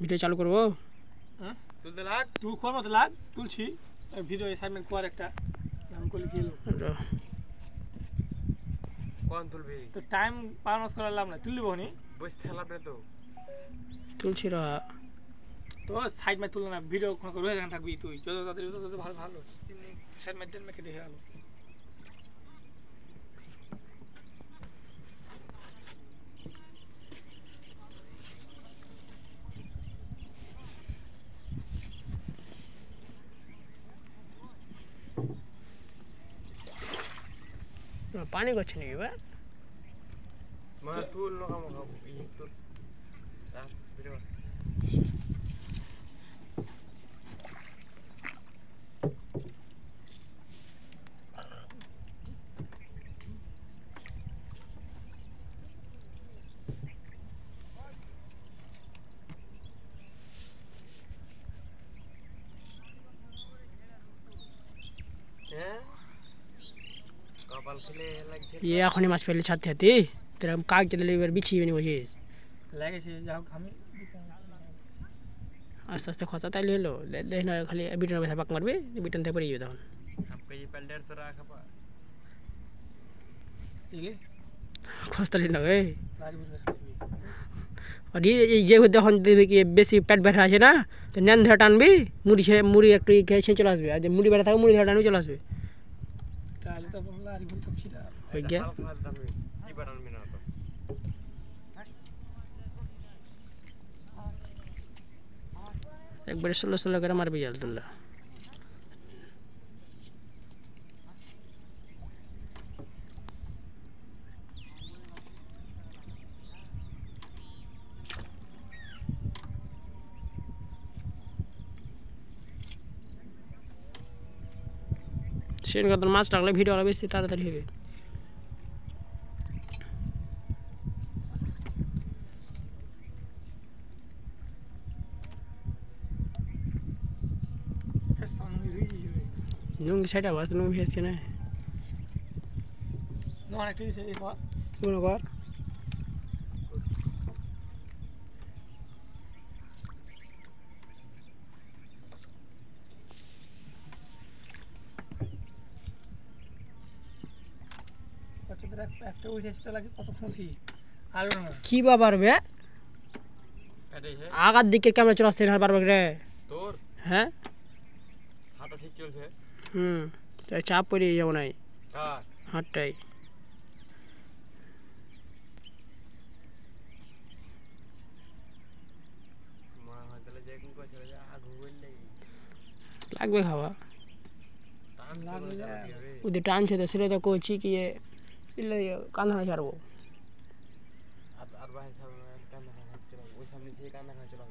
Video চালু করবো। হ্যাঁ তুলতে লাগ, তুই কোন মতো লাগ, তুলছি ভিডিও অ্যাসাইনমেন্ট কর একটা, আমি করলে কি হলো কোন তুলবি তো টাইম পাস করার লাভ না, তুললি বনি বসে থাকলাম না তো তুলছি রা তো সাইড মে তুলনা না, ভিডিও কোন করে রয়ে থাকবি তুই, যত তাড়াতাড়ি তত ভালো ভালো সাইড মে দেন মেকে দেখে আলো। পানি করছে নাকি বা মা তুল না কাম খাবো এই তুল তা ভিডিও কপাল খেলে লাগছে ये এখনই মাছ ফেলে ছাড়তে হাতে তোরা কাক চলে এবার বিছিয়ে নি বসিস লাগেছে যাও আমি আস্তে আস্তে খসা তাইলে হলো দেখ না খালি বিটন ব্যথা পাক মারবে বিটন থেকে পড়ে যাবে তখন আপকে ये पलडर से रखा पा ठीक है খসতালি না রে लाज बुझ আর এই যে যখন দেখবি কি বেশি পেট ব্যথা আছে না তো নেন ধরে টানবি মুড়ি একটু খেয়ে চলে আসবে, আর যে মুড়ি ব্যথা থাকে মুড়ি ধরে টানবি চলে আসবে তাহলে তো বললা আর বল সব ছিটা হয়ে গিয়া কি বানান মিনা তো একবারে ষোলো ষোলো করে মারবি আলদুল্লাহ। সেন কত মাছ রাখলে ভিডিওটা বেশি তাড়াতাড়ি হবে। নুঙ্গি সাইড আবার নুঙ্গি ভেসছে না নো অনেক দিছে এই পর মনে কর একটা উঠেছে তো লাগে কত খুশি আলো না কি বাবার বে কাটে হে আগার দিকে ক্যামেরা চলাচ্ছে না পারবে রে তোর হ্যাঁ হাতটা ঠিক চলছে তাই চাপ পড়ে যাবো নাই কার হাতটাই মা হয়তো যে কোন কইছে যে আগু বললে লাগবে খাওয়া টান লাগবে ওদের টানছে তো সেটা তো কইছি কি ইলে কান্না ছাড়বো আর ভাই সামনে কান্না চলো ওই সামনে থেকে কান্না চলো